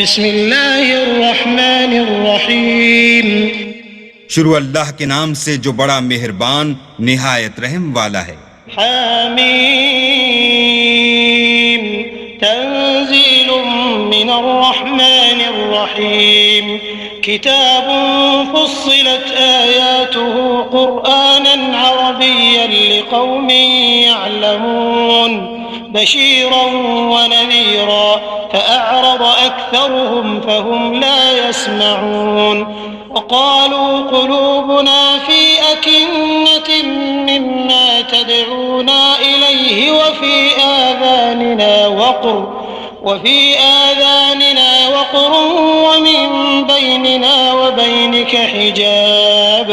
بسم اللہ الرحمن الرحیم شروع اللہ کے نام سے جو بڑا مہربان نہایت رحم والا ہے۔ حامیم تنزیل من الرحمن الرحیم کتاب فصلت آیاته قرآنا عربیا لقوم يعلمون بشيرا ونذيرا فأعرض أكثرهم فهم لا يسمعون وقالوا قلوبنا في أكنة مما تدعونا إليه وفي آذاننا وقر ومن بيننا وبينك حجاب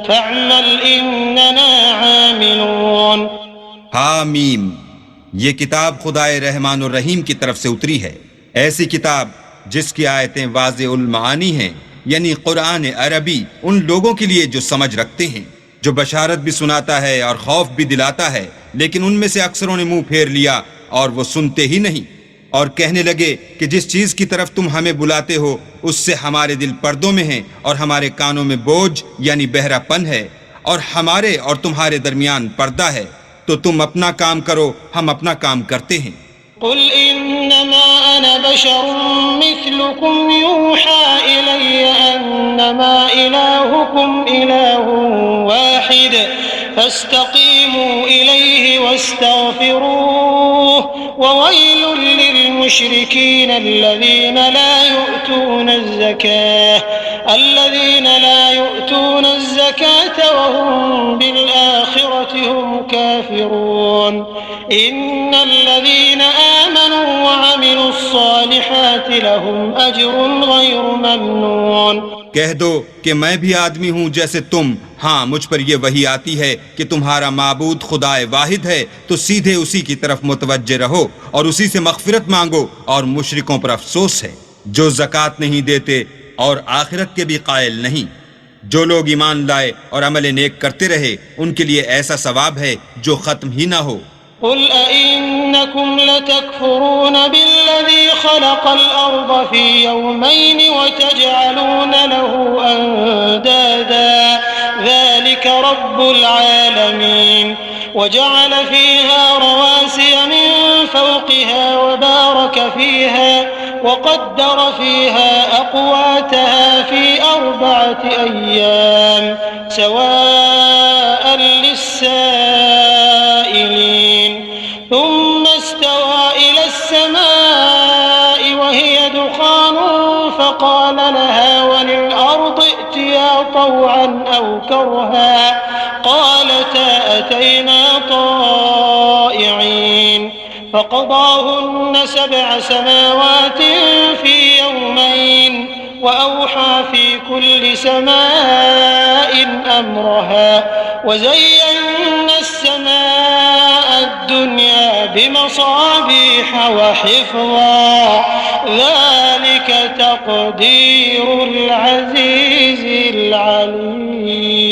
فاعمل إننا عاملون۔ حامیم، یہ کتاب خدائے رحمان الرحیم کی طرف سے اتری ہے، ایسی کتاب جس کی آیتیں واضح المعانی ہیں، یعنی قرآن عربی ان لوگوں کے لیے جو سمجھ رکھتے ہیں، جو بشارت بھی سناتا ہے اور خوف بھی دلاتا ہے، لیکن ان میں سے اکثروں نے منہ پھیر لیا اور وہ سنتے ہی نہیں، اور کہنے لگے کہ جس چیز کی طرف تم ہمیں بلاتے ہو اس سے ہمارے دل پردوں میں ہیں اور ہمارے کانوں میں بوجھ یعنی بہرا پن ہے، اور ہمارے اور تمہارے درمیان پردہ ہے، تو تم اپنا کام کرو، ہم اپنا کام کرتے ہیں۔ قل انما انا بشر مثلكم يوحى الي انما الهكم اله واحد فاستقيموا اليه واستغفروه وويل للمشركين الذين لا يؤتون الزكاة وهم بالآخرة هم كافرون إن الذين آمنوا وعملوا الصالحات لهم أجر غير ممنون۔ کہہ دو کہ میں بھی آدمی ہوں جیسے تم، ہاں مجھ پر یہ وحی آتی ہے کہ تمہارا معبود خدائے واحد ہے، تو سیدھے اسی کی طرف متوجہ رہو اور اسی سے مغفرت مانگو، اور مشرکوں پر افسوس ہے جو زکوٰۃ نہیں دیتے اور آخرت کے بھی قائل نہیں۔ جو لوگ ایمان لائے اور عمل نیک کرتے رہے ان کے لیے ایسا ثواب ہے جو ختم ہی نہ ہو۔ قل أئنكم لتكفرون بالذي خلق الأرض في يومين وتجعلون له أندادا ذلك رب العالمين وجعل فيها رواسي من فوقها وبارك فيها وقدر فيها أقواتها في 4 أيام سواء للسائلين ثم استوى إلى السماء وهي دخان فقال لها وللأرض ائتيا طوعا أو كرها قالتا أتينا طائعين فقضاهن 7 سماوات في يومين وأوحى في كل سماء أمرها وزينا السماء الدنيا بمصابيح وحفظا ذلك تقدير العزيز العليم۔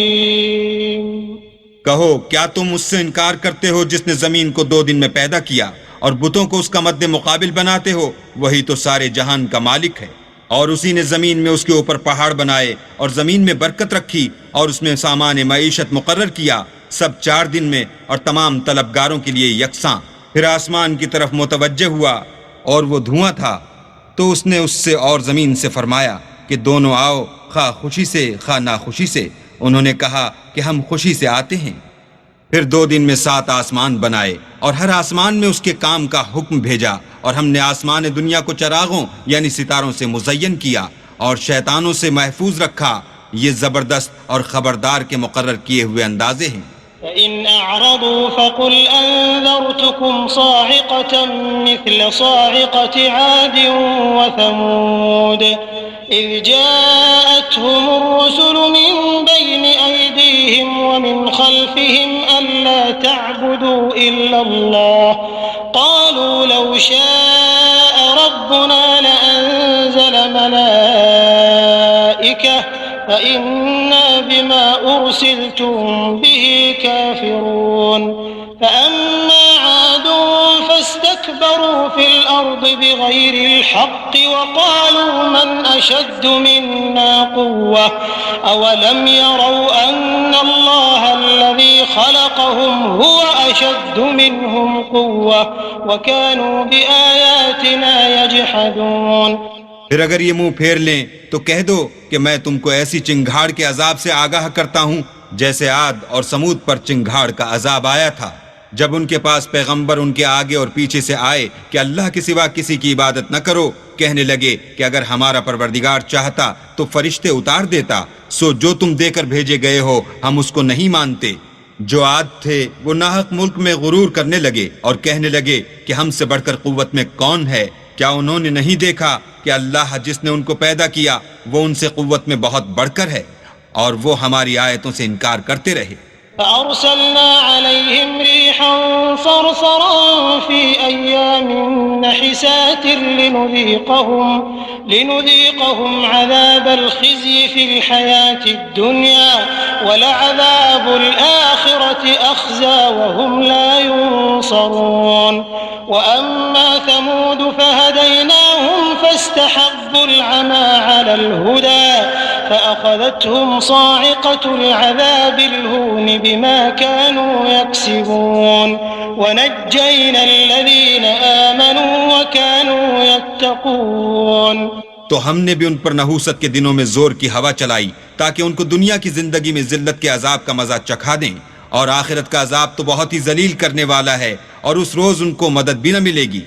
کہو کیا تم اس سے انکار کرتے ہو جس نے زمین کو 2 دن میں پیدا کیا اور بتوں کو اس کا مد مقابل بناتے ہو؟ وہی تو سارے جہان کا مالک ہے، اور اسی نے زمین میں اس کے اوپر پہاڑ بنائے اور زمین میں برکت رکھی اور اس میں سامان معیشت مقرر کیا، سب 4 دن میں اور تمام طلبگاروں کے لیے یکساں۔ پھر آسمان کی طرف متوجہ ہوا اور وہ دھواں تھا، تو اس نے اس سے اور زمین سے فرمایا کہ دونوں آؤ، خواہ خوشی سے خواہ ناخوشی سے۔ انہوں نے کہا کہ ہم خوشی سے آتے ہیں۔ پھر 2 دن میں 7 آسمان بنائے اور ہر آسمان میں اس کے کام کا حکم بھیجا، اور ہم نے آسمان دنیا کو چراغوں یعنی ستاروں سے مزین کیا اور شیطانوں سے محفوظ رکھا۔ یہ زبردست اور خبردار کے مقرر کیے ہوئے اندازے ہیں۔ فإن أعرضوا فقل أنذرتكم صاعقة مثل صاعقة عاد وثمود إذ جاءتهم الرسل من بين أيديهم ومن خلفهم ألا تعبدوا إلا الله قالوا لو شاء ربنا لأنزل ملائكة فإنا بما أرسلتم به كافرون فأما عاد فاستكبروا في في الأرض بغير الحق وقالوا من أشد منا قوة أولم يروا أن الله الذي خلقهم هو أشد منهم قوة وكانوا بآياتنا يجحدون۔ پھر اگر یہ منہ پھیر لیں تو کہہ دو کہ میں تم کو ایسی چنگھاڑ کے عذاب سے آگاہ کرتا ہوں جیسے عاد اور سمود پر چنگھاڑ کا عذاب آیا تھا، جب ان کے پاس پیغمبر ان کے آگے اور پیچھے سے آئے کہ اللہ کے سوا کسی کی عبادت نہ کرو، کہنے لگے کہ اگر ہمارا پروردگار چاہتا تو فرشتے اتار دیتا، سو جو تم دے کر بھیجے گئے ہو ہم اس کو نہیں مانتے۔ جو عاد تھے وہ ناحق ملک میں غرور کرنے لگے اور کہنے لگے کہ ہم سے بڑھ کر قوت میں کون ہے؟ کیا انہوں نے نہیں دیکھا کہ اللہ جس نے ان کو پیدا کیا وہ ان سے قوت میں بہت بڑھ کر ہے، اور وہ ہماری آیتوں سے انکار کرتے رہے۔ فأرسلنا عليهم ريحا صرصرا في أيام نحسات لنذيقهم عذاب الخزي في الحياة الدنيا ولعذاب الآخرة أخزى وهم لا ينصرون۔ وأما ثمود فهديناهم فاستحبوا العمى على الهدى فأخذتهم صاعقة العذاب الهون بما كانوا يكسبون ونجينا الذين آمنوا وكانوا يتقون۔ تو ہم نے بھی ان پر نحوست کے دنوں میں زور کی ہوا چلائی تاکہ ان کو دنیا کی زندگی میں ذلت کے عذاب کا مزہ چکھا دیں، اور آخرت کا عذاب تو بہت ہی ذلیل کرنے والا ہے، اور اس روز ان کو مدد بھی نہ ملے گی۔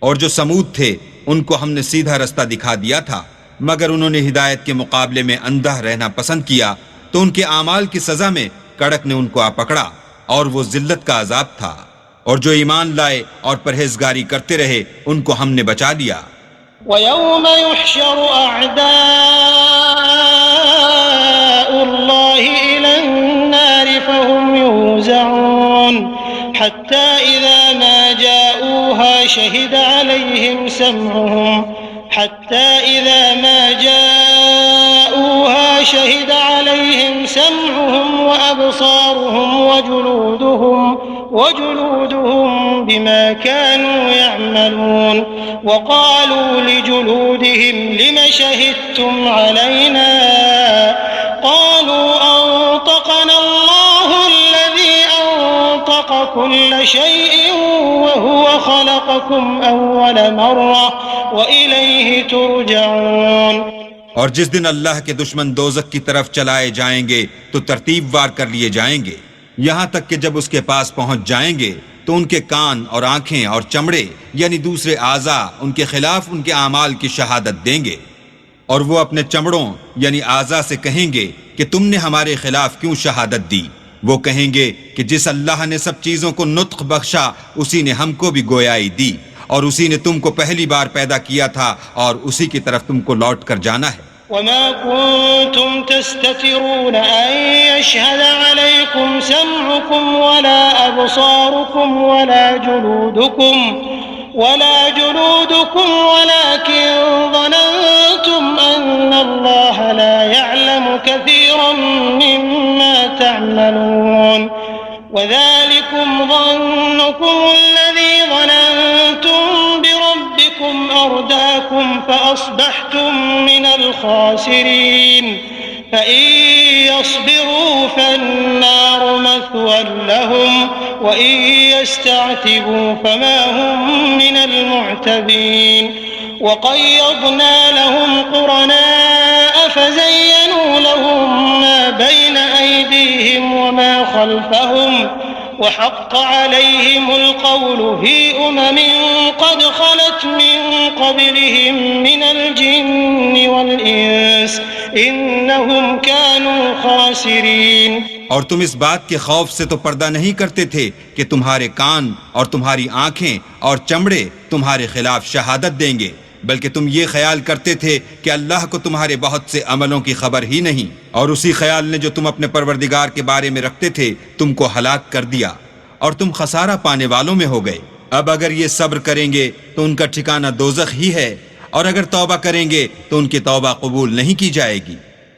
اور جو سمود تھے ان کو ہم نے سیدھا رستہ دکھا دیا تھا، مگر انہوں نے ہدایت کے مقابلے میں اندھا رہنا پسند کیا، تو ان کے اعمال کی سزا میں کڑک نے ان کو آ پکڑا، اور وہ ذلت کا عذاب تھا۔ اور جو ایمان لائے اور پرہیزگاری کرتے رہے ان کو ہم نے بچا لیا۔ وَيَوْمَ يُحْشَرُ أَعْدَاءُ اللَّهِ إِلَى النَّارِ فَهُمْ يُوزَعُونَ حَتَّى إِذَا مَا جَاءُوهَا شَهِدَ عَلَيْهِمْ سَمْعُهُمْ وَأَبْصَارُهُمْ وَجُلُودُهُمْ بِمَا كَانُوا يَعْمَلُونَ۔ وَقَالُوا لِجُلُودِهِمْ لِمَ شَهِدتُّمْ عَلَيْنَا قَالُوا أَنطَقَنَا اللَّهُ الَّذِي أَنطَقَ كُلَّ شَيْءٍ وَهُوَ خَلَقَكُمْ أَوَّلَ مَرَّةٍ وَإِلَيْهِ تُرْجَعُونَ۔ اور جس دن اللہ کے دشمن دوزخ کی طرف چلائے جائیں گے تو ترتیب وار کر لیے جائیں گے، یہاں تک کہ جب اس کے پاس پہنچ جائیں گے تو ان کے کان اور آنکھیں اور چمڑے یعنی دوسرے اعضاء ان کے خلاف ان کے اعمال کی شہادت دیں گے، اور وہ اپنے چمڑوں یعنی اعضاء سے کہیں گے کہ تم نے ہمارے خلاف کیوں شہادت دی؟ وہ کہیں گے کہ جس اللہ نے سب چیزوں کو نطق بخشا اسی نے ہم کو بھی گویائی دی، اور اسی نے تم کو پہلی بار پیدا کیا تھا اور اسی کی طرف تم کو لوٹ کر جانا ہے۔ وما كنتم تستترون أن يشهد عليكم سمعكم ولا أبصاركم ولا جلودكم ولكن ظننتم أن الله لا يعلم كثيرا مما تعملون وذلكم ظنكم الذي ظننتم بربكم أرداكم فأصبحتم من الخاسرين فإن يصبروا فالنار مثوى لهم وإن يستعتبوا فما هم من المعتبين وقيضنا لهم قرناء فزينوا لهم ما بين أيديهم وما خلفهم وحق عليهم القول في قد خلت من قبلهم من الجن والإنس إنهم كانوا خاسرين۔ اور تم اس بات کے خوف سے تو پردہ نہیں کرتے تھے کہ تمہارے کان اور تمہاری آنکھیں اور چمڑے تمہارے خلاف شہادت دیں گے، بلکہ تم یہ خیال کرتے تھے کہ اللہ کو تمہارے بہت سے عملوں کی خبر ہی نہیں، اور اسی خیال نے جو تم اپنے پروردگار کے بارے میں رکھتے تھے تم کو ہلاک کر دیا، اور تم خسارہ پانے والوں میں ہو گئے۔ اب اگر یہ صبر کریں گے تو ان کا ٹھکانہ دوزخ ہی ہے، اور اگر توبہ کریں گے تو ان کی توبہ قبول نہیں کی جائے گی۔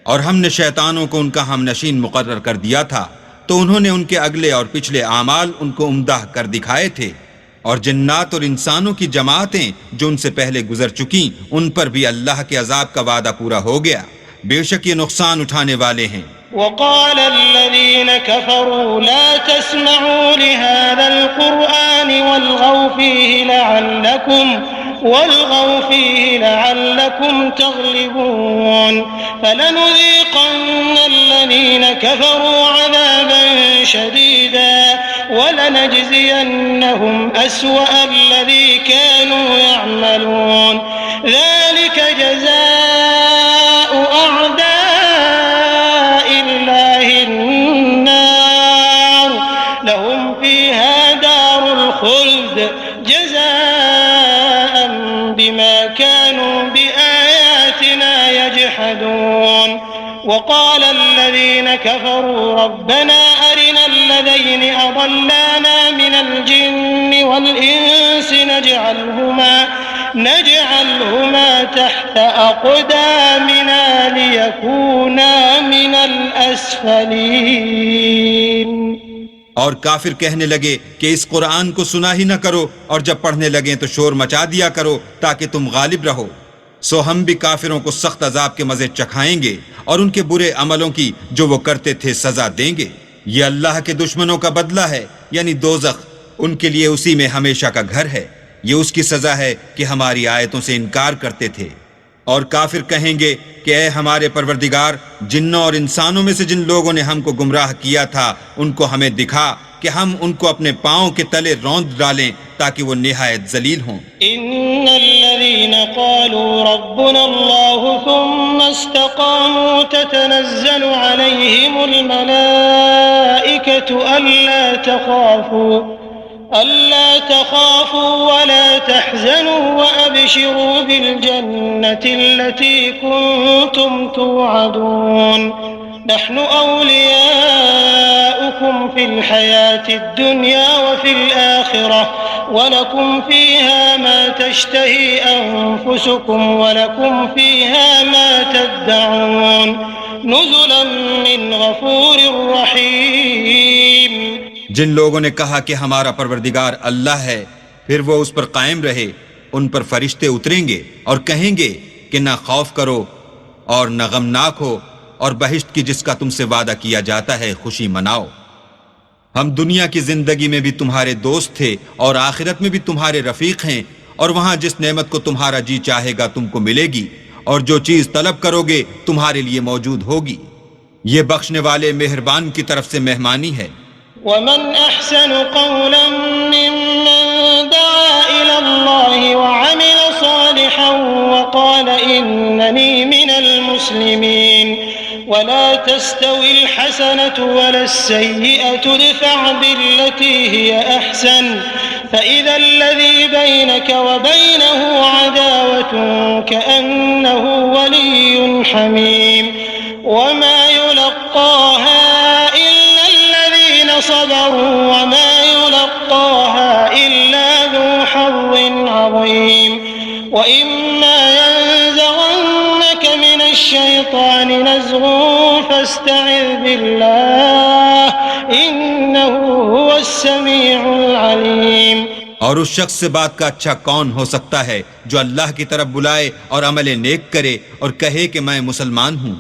اور ہم نے شیطانوں کو ان کا ہم نشین مقرر کر دیا تھا، تو انہوں نے ان کے اگلے اور پچھلے اعمال ان کو عمدہ کر دکھائے تھے، اور جنات اور انسانوں کی جماعتیں جو ان سے پہلے گزر چکی ان پر بھی اللہ کے عذاب کا وعدہ پورا ہو گیا، بے شک یہ نقصان اٹھانے والے ہیں۔ وقال الذين كفروا لا تسمعوا لهذا القرآن والغوا فيه لعلكم تغلبون فلنذيقن الذين كفروا عذابا شديدا ولنجزينهم أسوأ الذي كانوا يعملون ذلك جزاء أعداء الله النار لهم فيها دار الخلد جزاء بما كانوا بآياتنا يجحدون وقال الذين كفروا ربنا أرنا الذين أضلانا من الجن والإنس نجعلهما تحت أقدامنا ليكونا من الأسفلين۔ اور کافر کہنے لگے کہ اس قرآن کو سنا ہی نہ کرو، اور جب پڑھنے لگیں تو شور مچا دیا کرو تاکہ تم غالب رہو، سو ہم بھی کافروں کو سخت عذاب کے مزے چکھائیں گے اور ان کے برے عملوں کی جو وہ کرتے تھے سزا دیں گے۔ یہ اللہ کے دشمنوں کا بدلہ ہے، یعنی دوزخ، ان کے لیے اسی میں ہمیشہ کا گھر ہے، یہ اس کی سزا ہے کہ ہماری آیتوں سے انکار کرتے تھے۔ اور کافر کہیں گے کہ اے ہمارے پروردگار، جنوں اور انسانوں میں سے جن لوگوں نے ہم کو گمراہ کیا تھا ان کو ہمیں دکھا کہ ہم ان کو اپنے پاؤں کے تلے روند ڈالیں تاکہ وہ نہایت ذلیل ہوں۔ ان الذين قالوا ربنا الله ثم استقاموا تتنزل عليهم الملائكة ألا تخافوا ولا تحزنوا وأبشروا بالجنة التي كنتم توعدون نحن أولياؤكم في الحياة الدنيا وفي الآخرة ولكم فيها ما تشتهي أنفسكم ولكم فيها ما تدعون نزلا من غفور رحيم۔ جن لوگوں نے کہا کہ ہمارا پروردگار اللہ ہے، پھر وہ اس پر قائم رہے، ان پر فرشتے اتریں گے اور کہیں گے کہ نہ خوف کرو اور نہ غمناک ہو، اور بہشت کی جس کا تم سے وعدہ کیا جاتا ہے خوشی مناؤ۔ ہم دنیا کی زندگی میں بھی تمہارے دوست تھے اور آخرت میں بھی تمہارے رفیق ہیں، اور وہاں جس نعمت کو تمہارا جی چاہے گا تم کو ملے گی، اور جو چیز طلب کرو گے تمہارے لیے موجود ہوگی۔ یہ بخشنے والے مہربان کی طرف سے مہمانی ہے۔ ومن أحسن قولا ممن دعا إلى الله وعمل صالحا وقال إنني من المسلمين ولا تستوي الحسنة ولا السيئة ادفع بالتي هي أحسن فإذا الذي بينك وبينه عداوة كأنه ولي حميم وما يلقاها إلا الذين صبروا وما يلقاها إلا ذو حظ عظيم وإما ينزغنك من الشيطان نزغ فاستعذ بالله إنه هو السميع العليم۔ اور اس شخص سے بات کا اچھا کون ہو سکتا ہے جو اللہ کی طرف بلائے اور عمل نیک کرے اور کہے کہ میں مسلمان ہوں۔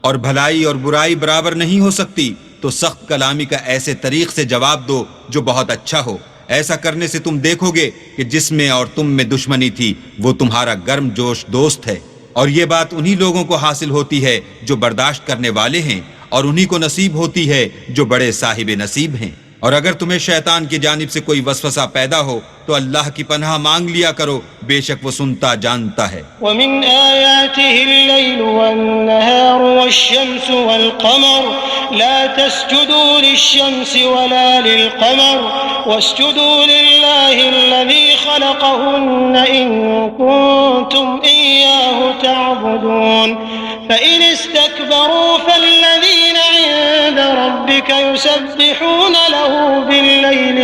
اور بھلائی اور برائی برابر نہیں ہو سکتی، تو سخت کلامی کا ایسے طریق سے جواب دو جو بہت اچھا ہو۔ ایسا کرنے سے تم دیکھو گے کہ جس میں اور تم میں دشمنی تھی وہ تمہارا گرم جوش دوست ہے، اور یہ بات انہی لوگوں کو حاصل ہوتی ہے جو برداشت کرنے والے ہیں، اور انہی کو نصیب ہوتی ہے جو بڑے صاحب نصیب ہیں۔ اور اگر تمہیں شیطان کی جانب سے کوئی وسوسہ پیدا ہو تو اللہ کی پناہ مانگ لیا کرو، بے شک وہ سنتا جانتا ہے۔ ومن آياته الليل والنهار والشمس والقمر لا تسجدوا للشمس ولا للقمر واسجدوا لله الذي خلقهن إن كنتم إياه تعبدون فإن استكبروا فالذين عند ربك يسبحون له بالليل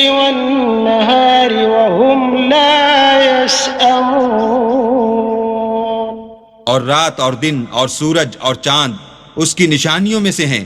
والنهار وهم لا يسأمون۔ اور رات اور دن اور سورج اور چاند اس کی نشانیوں میں سے ہیں،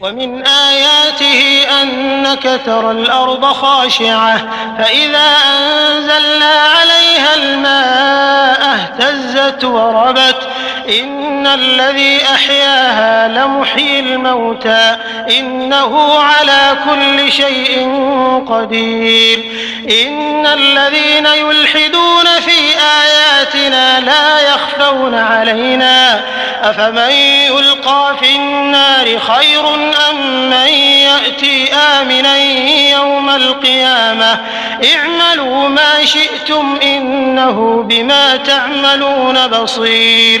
ومن آياته أنك ترى الأرض خاشعة فإذا أنزلنا عليها الماء اهتزت وربت إن الذي أحياها لمحيي الموتى إنه على كل شيء قدير إن الذين يلحدون في آياتنا لا يخفون علينا أفمن يلقى في النار خير أم من يأتي آمنا يوم القيامة اعملوا ما شئتم إنه بما تعملون بصير۔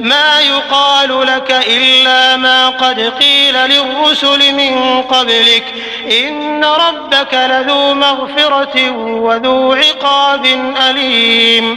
ما يقال لك إلا ما قد قيل للرسل من قبلك إن ربك لذو مغفرة وذو عقاب أليم۔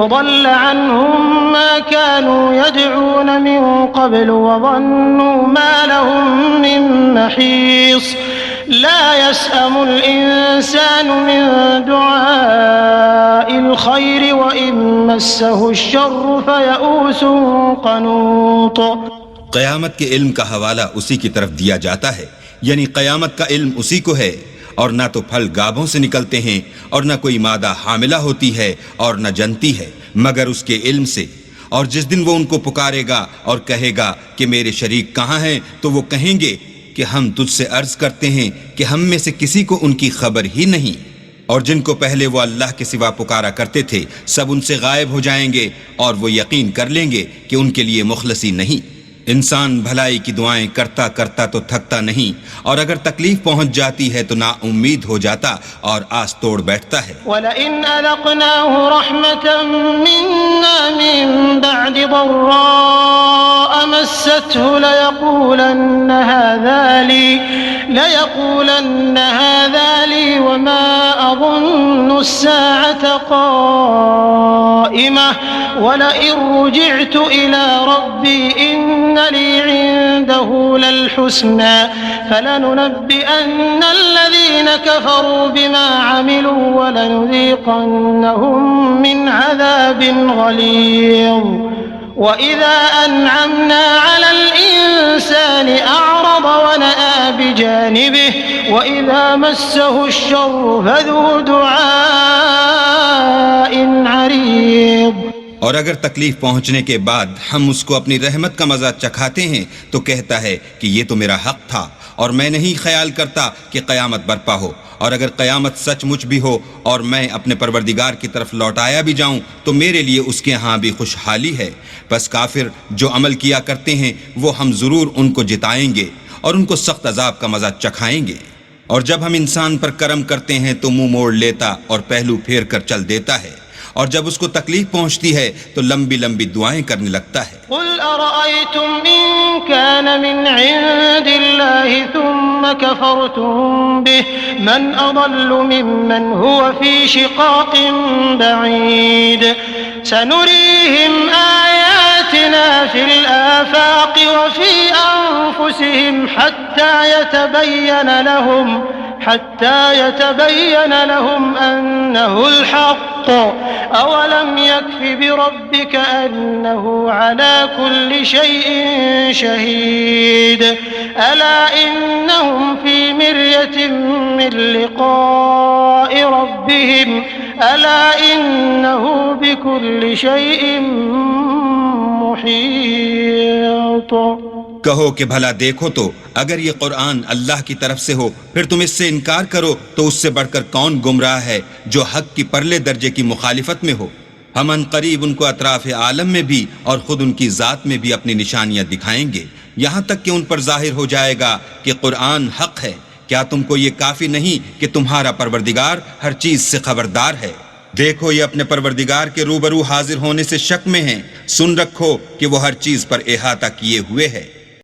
وضل عنهم ما كانوا يدعون من قبل وظنوا ما لهم من محيص لا يسأم الإنسان من دعاء الخير وإن مسه الشر فيئوس قنوط۔ قیامت کے علم کا حوالہ اسی کی طرف دیا جاتا ہے، یعنی قیامت کا علم اسی کو ہے، اور نہ تو پھل گابھوں سے نکلتے ہیں اور نہ کوئی مادہ حاملہ ہوتی ہے اور نہ جنتی ہے مگر اس کے علم سے۔ اور جس دن وہ ان کو پکارے گا اور کہے گا کہ میرے شریک کہاں ہیں، تو وہ کہیں گے کہ ہم تجھ سے عرض کرتے ہیں کہ ہم میں سے کسی کو ان کی خبر ہی نہیں، اور جن کو پہلے وہ اللہ کے سوا پکارا کرتے تھے سب ان سے غائب ہو جائیں گے، اور وہ یقین کر لیں گے کہ ان کے لیے مخلصی نہیں۔ انسان بھلائی کی دعائیں کرتا کرتا تو تھکتا نہیں، اور اگر تکلیف پہنچ جاتی ہے تو نا امید ہو جاتا اور آس توڑ بیٹھتا ہے۔ وَلَئِنْ أَذَقْنَاهُ رَحْمَةً مِنَّا مِن بَعْدِ ضَرَّاءَ مَسَّتْهُ لَيَقُولَنَّ هَذَا لِي وَمَا أَظُنُّ السَّاعَةَ قَائِمَةً وَلَئِن رُّجِعْتُ إِلَى رَبِّي إِنَّ لِي عِندَهُ لَلْحُسْنَىٰ فَلَنُنَبِّئَنَّ الَّذِينَ كَفَرُوا بِمَا عَمِلُوا وَلَنُذِيقَنَّهُم مِّنْ عَذَابٍ غَلِيظٍ۔ وَإِذَا أَنْعَمْنَا عَلَى الْإِنسَانِ أَعْرَضَ وَنَأَىٰ بِجَانِبِهِ وَإِذَا مَسَّهُ الشَّرُّ فَذُو دُعَاءٍ عَرِيضٍ۔ اور اگر تکلیف پہنچنے کے بعد ہم اس کو اپنی رحمت کا مزہ چکھاتے ہیں تو کہتا ہے کہ یہ تو میرا حق تھا اور میں نہیں خیال کرتا کہ قیامت برپا ہو، اور اگر قیامت سچ مچ بھی ہو اور میں اپنے پروردگار کی طرف لوٹایا بھی جاؤں تو میرے لیے اس کے ہاں بھی خوشحالی ہے۔ بس کافر جو عمل کیا کرتے ہیں وہ ہم ضرور ان کو جتائیں گے اور ان کو سخت عذاب کا مزہ چکھائیں گے۔ اور جب ہم انسان پر کرم کرتے ہیں تو منہ موڑ لیتا اور پہلو پھیر کر چل دیتا ہے، اور جب اس کو تکلیف پہنچتی ہے تو لمبی لمبی دعائیں کرنے لگتا ہے۔ قل أرأيتم إن كان من عند الله ثم كفرتم به من أضل ممن هو في شقاق بعيد سنريهم آياتنا في الآفاق وفي أنفسهم حتى يتبين لهم أنه الحق أولم يكف بربك أنه على كل شيء شهيد ألا إنهم في مرية من لقاء ربهم ألا إنه بكل شيء محيط۔ کہو کہ بھلا دیکھو تو اگر یہ قرآن اللہ کی طرف سے ہو پھر تم اس سے انکار کرو تو اس سے بڑھ کر کون گمراہ ہے جو حق کی پرلے درجے کی مخالفت میں ہو۔ ہم ان قریب ان کو اطراف عالم میں بھی اور خود ان کی ذات میں بھی اپنی نشانیاں دکھائیں گے، یہاں تک کہ ان پر ظاہر ہو جائے گا کہ قرآن حق ہے۔ کیا تم کو یہ کافی نہیں کہ تمہارا پروردگار ہر چیز سے خبردار ہے؟ دیکھو یہ اپنے پروردگار کے روبرو حاضر ہونے سے شک میں ہیں، سن رکھو کہ وہ ہر چیز پر احاطہ کیے ہوئے ہے۔